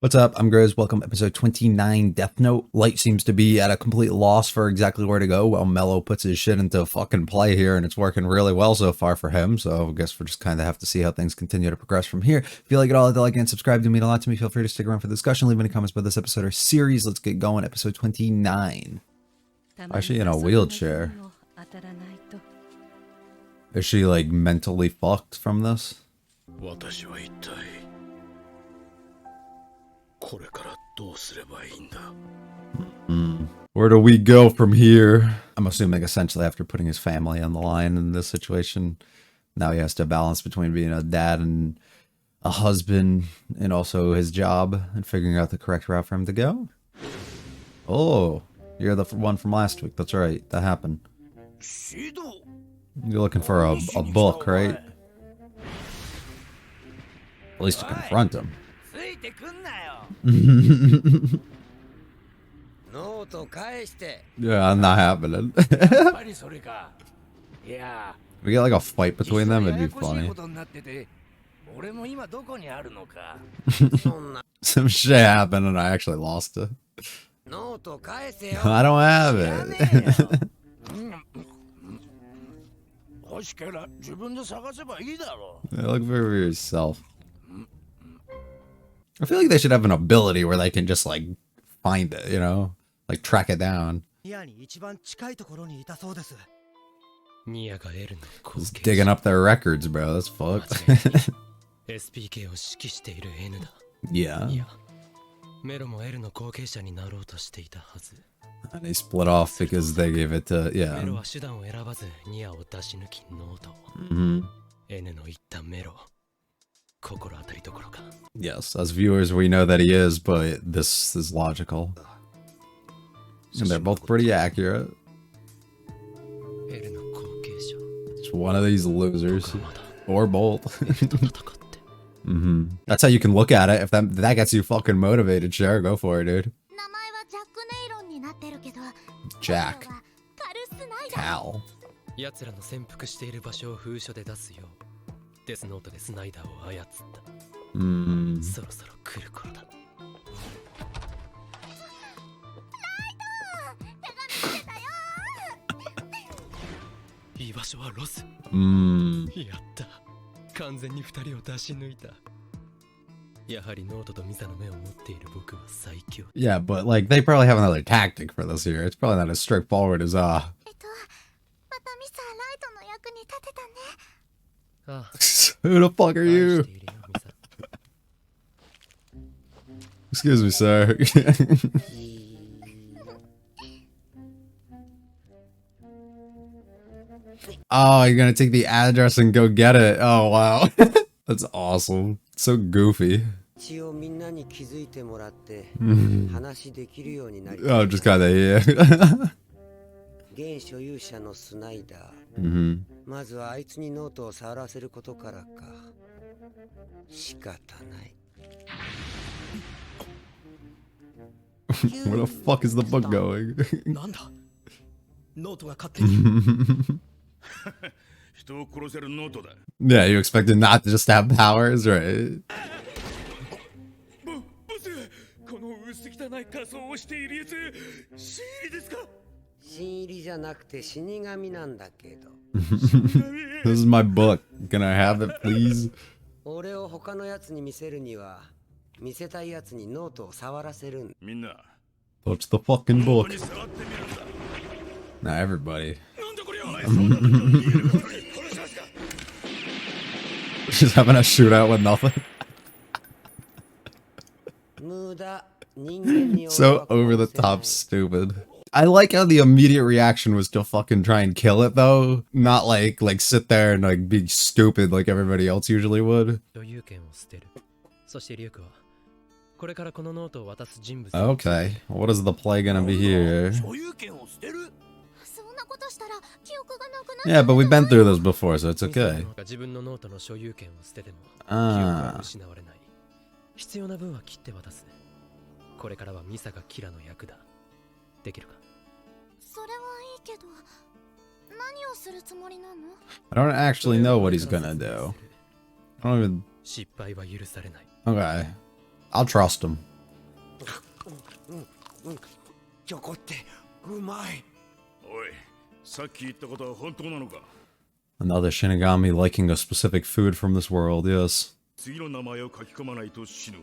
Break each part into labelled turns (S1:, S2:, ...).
S1: What's up? I'm Grizz. Welcome to episode 29, Death Note. Light seems to be at a complete loss for exactly where to go while Mello puts his shit into fucking play here, and it's working really well so far for him, so I guess we'll just kind of have to see how things continue to progress from here. If you like it all, hit the like and subscribe to mean a lot to me. Feel free to stick around for the discussion. Leave any comments about this episode or series. Let's get going. Episode 29. Actually in a wheelchair. Is she like mentally fucked from this? Where do we go from here? I'm assuming essentially after putting his family on the line in this situation, now he has to balance between being a dad and a husband and also his job and figuring out the correct route for him to go. Oh, you're the one from last week. That's right. That happened. You're looking for a book, right? At least to confront him. Yeah, I'm not happening. We get like a fight between them, it'd be funny. Some shit happened and I actually lost it. I don't have it. Yeah, look for yourself. I feel like they should have an ability where they can just like find it, you know? Like track it down. Just digging up their records, bro. That's fucked. Yeah. And they split off because they gave it to, yeah. Yes, as viewers, we know that he is, but this is logical. And they're both pretty accurate. It's one of these losers. Or both. That's how you can look at it. If that gets you fucking motivated, sure, go for it, dude. Jack. Cal. Yeah, but like they probably have another tactic for this here. It's probably not as straightforward as Who the fuck are you? Excuse me, sir. Oh, you're gonna take the address and go get it. Oh, wow. That's awesome. So goofy. Oh, just kinda, yeah. Where the fuck is the book going? Yeah, you expected not to just have powers, right? This is my book. Can I have it, please? Touch the fucking book. Not everybody. She's having a shootout with nothing. So over the top stupid. I like how the immediate reaction was to fucking try and kill it though. Not like sit there and like be stupid like everybody else usually would. Okay, what is the play gonna be here? Yeah, but we've been through this before, so it's okay. I don't actually know what he's gonna do. I don't even... Okay. I'll trust him.
S2: チョコってうまい。
S3: おい、さっき言ったことは本当なのか？
S1: Another Shinigami liking a specific food from this world, yes.
S3: 次の名前を書き込まないと死ぬ。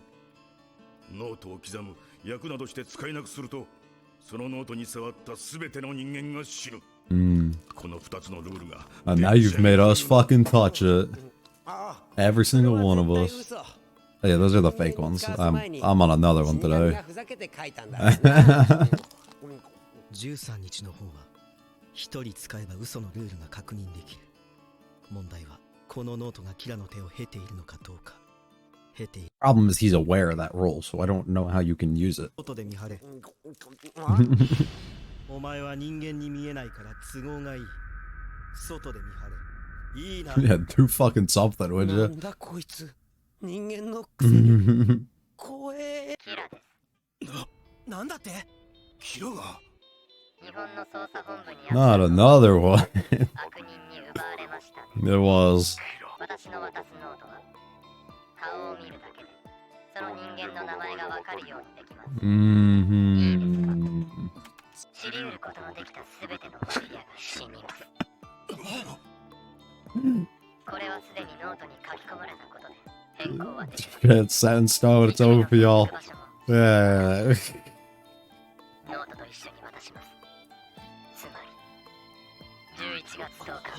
S3: ノートを刻む、役などして使えなくすると、そのノートに触った全ての人間が死ぬ。この2つのルールが。
S1: And now you've made us fucking touch it. Every single one of us. Oh, yeah, those are the fake ones. I'm on another one today.
S2: 13日の方は一人使えば嘘のルールが確認できる。問題はこのノートがキラの手を経ているのかどうか。経ている。
S1: Problem is he's aware of that rule, so I don't know how you can use it.
S2: 外で見張れ。お前は人間に見えないから都合がいい。外で見張れ。いいな。
S1: Yeah, do fucking something, would
S2: な
S1: you?
S2: んだこいつ。人間のくせに。怖え。
S4: キラです。
S2: なんだって？
S3: キラが
S4: 日本の捜査本部に
S1: Not another one.
S4: 悪人に奪われましたね。
S1: It was.
S4: 私の渡すノートは顔を見るだけでその人間の名前がわかるようにできます。知り得ることのできたすべてのマフィアが死にます。これはすでにノートに書き込まれたことで変更はできま
S1: It's set in stone. It's over for y'all.
S4: す。
S1: Yeah.
S4: ノートと一緒に渡します。つまり11月10日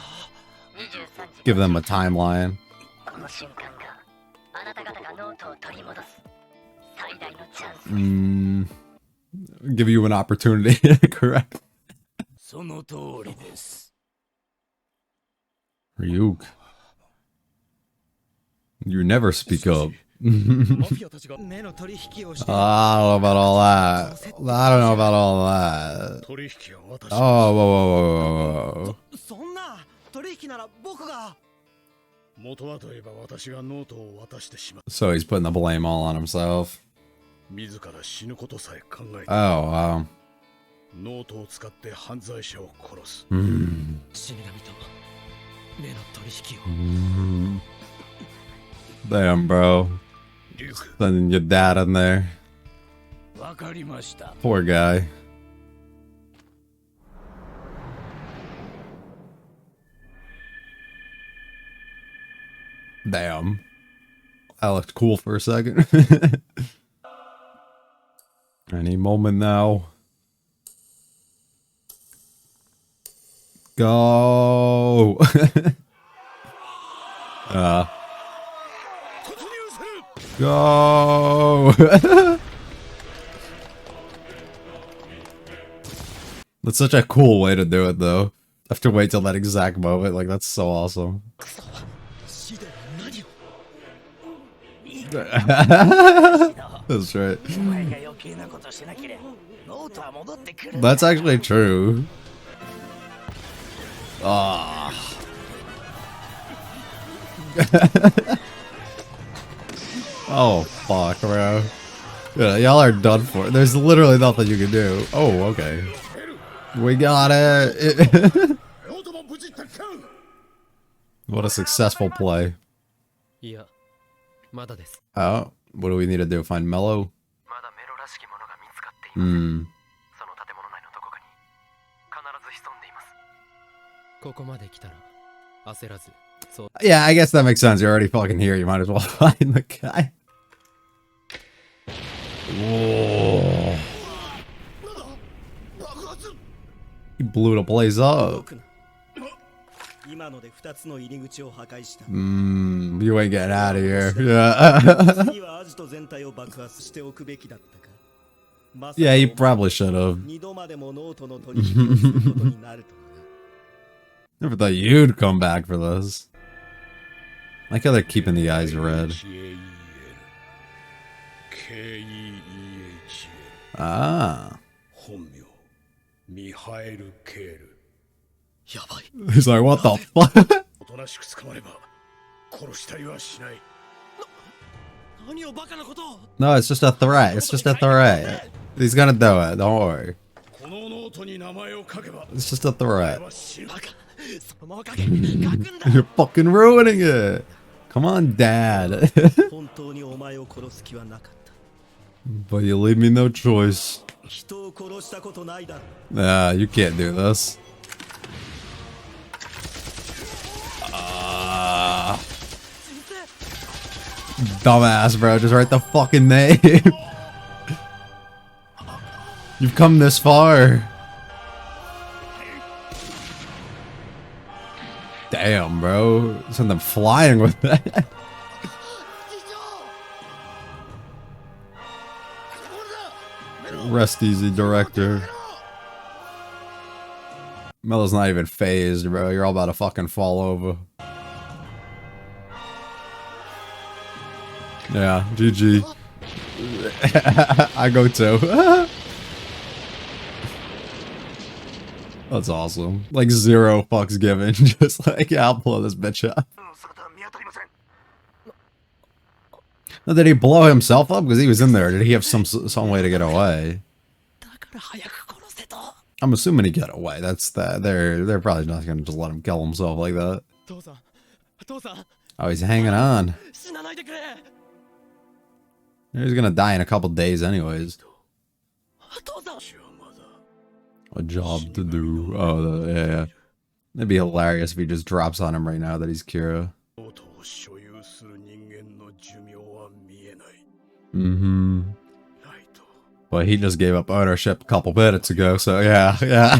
S4: 23時
S1: Give them a timeline.
S4: この瞬間があなた方がノートを取り戻す最大のチャンスです。
S1: Give you an opportunity. Correct.
S2: その通りです。
S1: Ryuk. You never speak up.
S2: マフィアたちが目の取引をして
S1: I don't know about all that. I don't know about all that.
S3: 取引は私
S1: Oh, whoa, whoa, whoa, whoa, whoa.
S2: そんな取引なら僕が。
S3: 元はといえば私がノートを渡してしまう。
S1: So he's putting the blame all on himself.
S3: 自ら死ぬことさえ考えて
S1: Oh, wow.
S3: ノートを使って犯罪者を殺す。
S2: 死神と目の取引を。
S1: Damn, bro.
S3: リュウク、
S1: Sending your dad in there.
S2: わかりました。
S1: Poor guy. Damn. I looked cool for a second. Any moment now. Go.
S3: 突入する。
S1: Go. That's such a cool way to do it, though. I have to wait till that exact moment. Like, that's so awesome.
S2: 死で何を。
S1: That's right.
S2: お前が余計なことしなければノートは戻ってくる。
S1: That's actually true. Ah. Oh, fuck, bro. Yeah, y'all are done for. There's literally nothing you can do. Oh, okay. We got it.
S3: ノートも無事奪還。
S1: What a successful play.
S2: いや、まだです。
S1: Oh, what do we need to do? Find Mello?
S2: まだメロらしきものが見つかっていません。
S1: Hmm.
S2: その建物内のどこかに必ず潜んでいます。ここまで来たら焦らず。そう。
S1: Yeah, I guess that makes sense. You're already fucking here. You might as well find the guy. Whoa. He blew the place up.
S2: 今ので2つの入り口を破壊した。
S1: You ain't getting out of here. Yeah.
S2: 次はアジト全体を爆発しておくべきだったか。まさか
S1: Yeah, he probably should have.
S2: 二度までもノートの取引をすることになるとはな。
S1: Never thought you'd come back for this. I like how they're keeping the eyes red. Ah.
S3: 本名ミハエル・ケール。
S2: やばい。
S1: He's like, what the fuck?
S3: おとなしく捕まれば殺したりはしない。
S2: 何をバカなことを。
S1: No, it's just a threat. It's just a threat. He's gonna do it. Don't worry.
S3: このノートに名前を書けば
S1: It's just a threat.
S3: は死ぬ。
S2: バカ。そのまま書け。書くんだ。
S1: You're fucking ruining it. Come on, Dad.
S2: 本当にお前を殺す気はなかった。
S1: But you leave me no choice.
S2: 人を殺したことないだろ。
S1: Nah, you can't do this. Dumbass, bro. Just write the fucking name. You've come this far. Damn, bro. Send them flying with that. Rest easy, director. Melo's not even phased, bro. You're all about to fucking fall over. Yeah, GG. I go too. That's awesome. Like 0 fucks given. Just like, yeah, I'll blow this bitch up. Now, did he blow himself up? Because he was in there. Did he have some way to get away? I'm assuming he got away. That's that. They're probably not gonna just let him kill himself like that. Oh, he's hanging on. He's gonna die in a couple days anyways. A job to do. Oh, yeah. It'd be hilarious if he just drops on him right now that he's Kira. Mm-hmm. Well, he just gave up ownership a couple minutes ago, so yeah, yeah.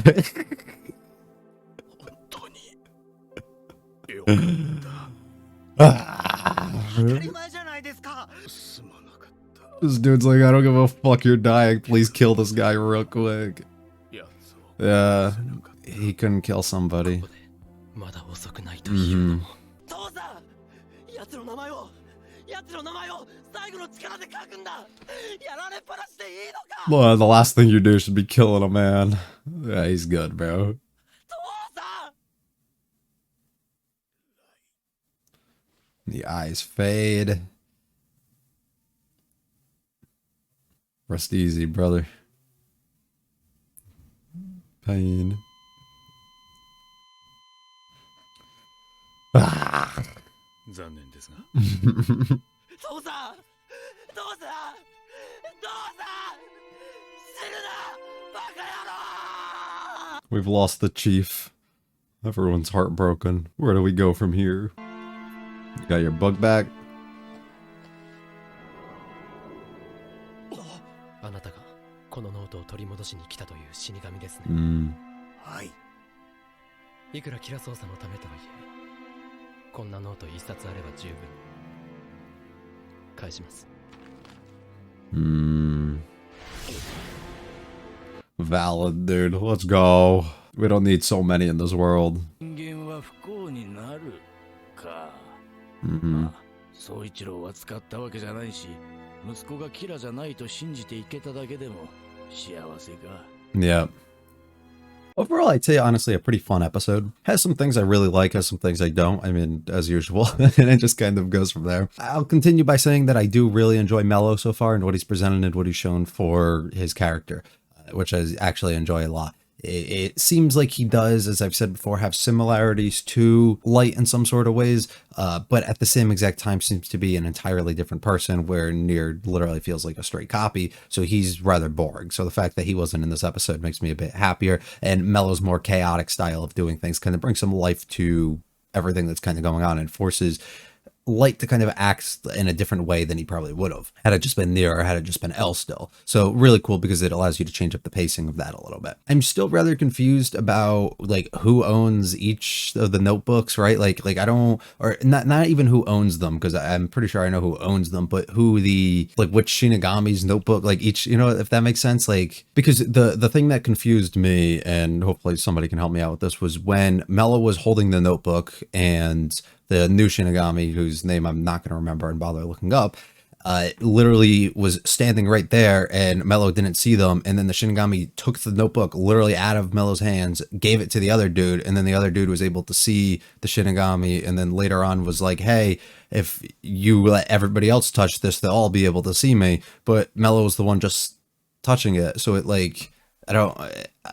S1: This dude's like, I don't give a fuck, you're dying. Please kill this guy real quick. Yeah, he couldn't kill somebody. Mm-hmm. Well, the last thing you do should be killing a man. Yeah, he's good, bro. The eyes fade. Rest easy, brother. Pain. Ah. We've lost the chief. Everyone's heartbroken. Where do we go from here? You got your book back?
S2: あなたがこのノートを取り戻しに来たという死神ですね。はい。いくらキラ捜査のためとはいえ、こんなノート一冊あれば十分。返します。
S1: Valid, dude. Let's go. We don't need so many in this world.
S5: 総一郎は使ったわけじゃないし、息子がキラじゃないと信じていけただけでも幸せか。
S1: Yeah. Overall, I'd say honestly a pretty fun episode. Has some things I really like, has some things I don't. I mean, as usual, and it just kind of goes from there. I'll continue by saying that I do really enjoy Mello so far and what he's presented and what he's shown for his character, which I actually enjoy a lot. It seems like he does, as I've said before, have similarities to Light in some sort of ways, but at the same exact time seems to be an entirely different person, where Nier literally feels like a straight copy, so he's rather boring. So the fact that he wasn't in this episode makes me a bit happier, and Mello's more chaotic style of doing things kind of brings some life to everything that's kind of going on and forces Light to kind of act in a different way than he probably would have had it just been Nier or had it just been L still. So really cool because it allows you to change up the pacing of that a little bit. I'm still rather confused about like who owns each of the notebooks, right? Like I don't, or not even who owns them, because I'm pretty sure I know who owns them, but who the, like which Shinigami's notebook, like each, you know, if that makes sense, like, because the thing that confused me, and hopefully somebody can help me out with this, was when Mello was holding the notebook and the new Shinigami, whose name I'm not going to remember and bother looking up, literally was standing right there, and Mello didn't see them, and then the Shinigami took the notebook literally out of Mello's hands, gave it to the other dude, and then the other dude was able to see the Shinigami, and then later on was like, hey, if you let everybody else touch this, they'll all be able to see me, but Mello was the one just touching it, so it like,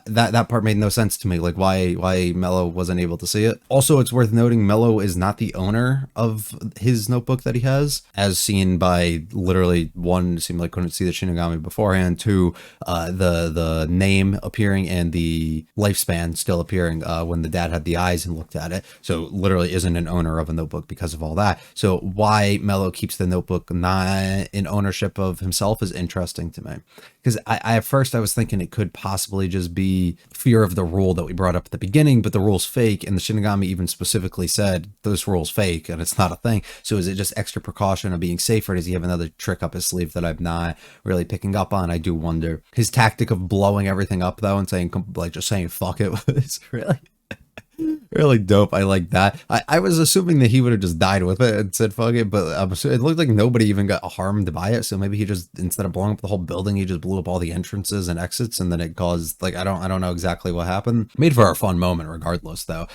S1: that part made no sense to me. Like why Mello wasn't able to see it. Also, it's worth noting Mello is not the owner of his notebook that he has, as seen by literally one, it seemed like couldn't see the Shinigami beforehand, two, the name appearing and the lifespan still appearing when the dad had the eyes and looked at it. So literally isn't an owner of a notebook because of all that. So why Mello keeps the notebook not in ownership of himself is interesting to me. Because I at first I was thinking it could possibly just be fear of the rule that we brought up at the beginning, but the rule's fake, and the Shinigami even specifically said this rule's fake and it's not a thing. So is it just extra precaution of being safe, or does he have another trick up his sleeve that I'm not really picking up on? I do wonder. His tactic of blowing everything up though and saying like just saying fuck it is really dope. I like that. I was assuming that he would have just died with it and said fuck it, but it looked like nobody even got harmed by it. So maybe he just, instead of blowing up the whole building, he just blew up all the entrances and exits, and then it caused, like, I don't know exactly what happened. Made for a fun moment regardless though.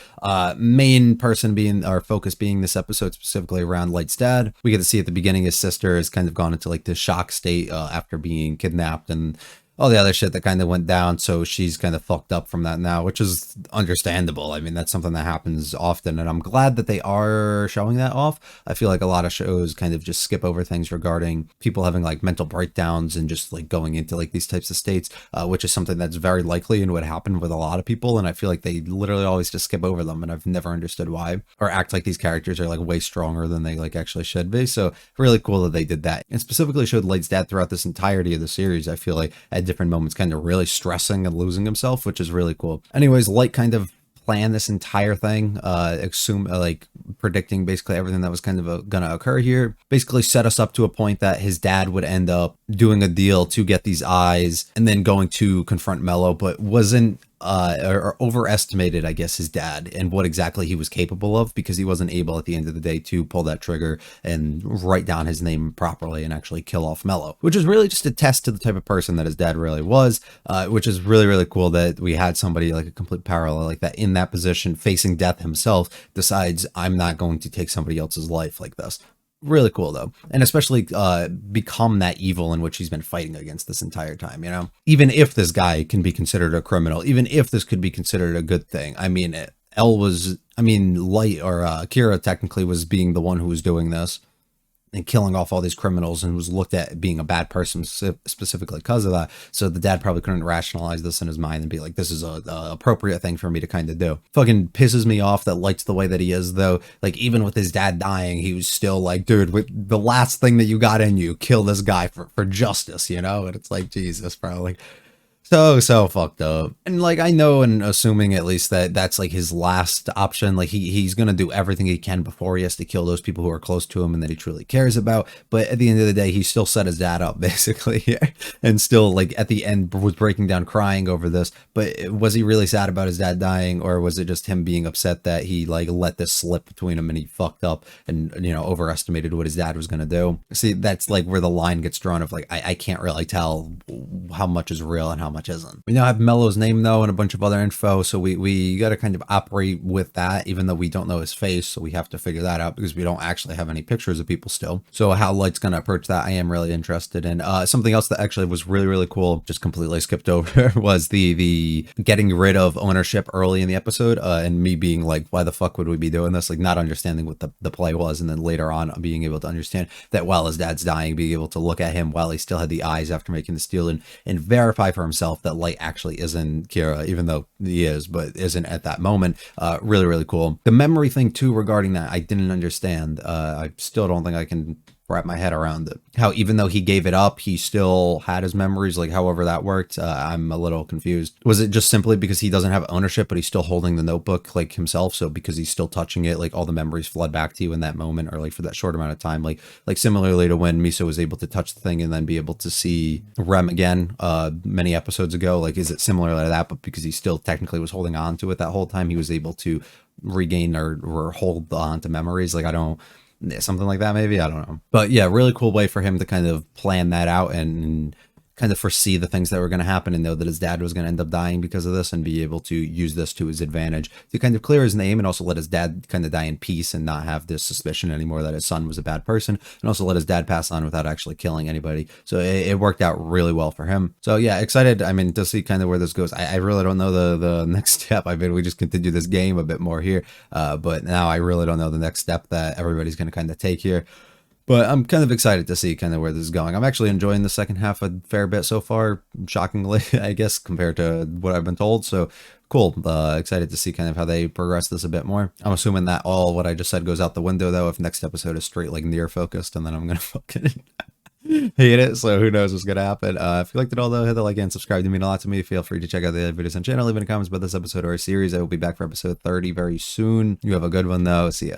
S1: Main person being, our focus being this episode specifically around Light's dad. We get to see at the beginning his sister has kind of gone into like this shock state after being kidnapped and all the other shit that kind of went down. So she's kind of fucked up from that now, which is understandable. I mean, that's something that happens often, and I'm glad that they are showing that off. I feel like a lot of shows kind of just skip over things regarding people having like mental breakdowns and just like going into like these types of states, which is something that's very likely and would happen with a lot of people. And I feel like they literally always just skip over them, and I've never understood why, or act like these characters are like way stronger than they like actually should be. So really cool that they did that, and specifically showed Light's dad throughout this entirety of the series. I feel like at different moments kind of really stressing and losing himself, which is really cool. Anyways, Light kind of planned this entire thing, like predicting basically everything that was kind of gonna occur here. Basically set us up to a point that his dad would end up doing a deal to get these eyes and then going to confront Mello, but wasn't or overestimated, I guess, his dad and what exactly he was capable of, because he wasn't able at the end of the day to pull that trigger and write down his name properly and actually kill off Mello, which is really just a test to the type of person that his dad really was, which is really, really cool that we had somebody like a complete parallel like that in that position, facing death himself, decides I'm not going to take somebody else's life like this. Really cool though, and especially become that evil in which he's been fighting against this entire time, you know? Even if this guy can be considered a criminal, even if this could be considered a good thing, I mean, Light or Kira technically was being the one who was doing this and killing off all these criminals and was looked at being a bad person specifically because of that. So the dad probably couldn't rationalize this in his mind and be like, this is a appropriate thing for me to kind of do. Fucking pisses me off that Light's the way that he is though. Like even with his dad dying, he was still like, dude, with the last thing that you got in you, kill this guy for justice, you know? And it's like, Jesus, bro, like so fucked up. And like I know, and assuming at least that that's like his last option, like he's gonna do everything he can before he has to kill those people who are close to him and that he truly cares about. But at the end of the day, he still set his dad up basically here, and still like at the end was breaking down crying over this. But was he really sad about his dad dying, or was it just him being upset that he like let this slip between him and he fucked up and, you know, overestimated what his dad was gonna do? See, that's like where the line gets drawn of like I can't really tell how much is real and how much isn't. We now have Mello's name though and a bunch of other info, so we got to kind of operate with that, even though we don't know his face, so we have to figure that out because we don't actually have any pictures of people still. So how Light's gonna approach that, I am really interested in. Something else that actually was really cool, just completely skipped over, was the getting rid of ownership early in the episode, and me being like, why the fuck would we be doing this? Like not understanding what the play was, and then later on being able to understand that while his dad's dying, being able to look at him while he still had the eyes after making the steal and verify for himself that Light actually isn't Kira, even though he is, but isn't at that moment. Really cool. The memory thing too regarding that, I didn't understand. I still don't think I can wrap my head around it. How even though he gave it up, he still had his memories, like however that worked. I'm a little confused. Was it just simply because he doesn't have ownership, but he's still holding the notebook like himself? So because he's still touching it, like all the memories flood back to you in that moment, or like for that short amount of time, like similarly to when Miso was able to touch the thing and then be able to see Rem again many episodes ago. Like is it similar to that, but because he still technically was holding on to it that whole time, he was able to regain or hold on to memories? Like I don't, something like that maybe, I don't know. But yeah, really cool way for him to kind of plan that out and kind of foresee the things that were going to happen and know that his dad was going to end up dying because of this, and be able to use this to his advantage to kind of clear his name, and also let his dad kind of die in peace and not have this suspicion anymore that his son was a bad person, and also let his dad pass on without actually killing anybody. So it worked out really well for him. So yeah, excited, I mean, to see kind of where this goes. I really don't know the next step. I mean, we just continue this game a bit more here, but now I really don't know the next step that everybody's going to kind of take here. But I'm kind of excited to see kind of where this is going. I'm actually enjoying the second half a fair bit so far, shockingly, I guess, compared to what I've been told. So cool. Excited to see kind of how they progress this a bit more. I'm assuming that all what I just said goes out the window, though, if next episode is straight like near focused, and then I'm going to fucking hate it. So who knows what's going to happen. If you liked it all, though, hit the like and subscribe to mean a lot to me. Feel free to check out the other videos on the channel. Leave any comments about this episode or a series. I will be back for episode 30 very soon. You have a good one, though. See ya.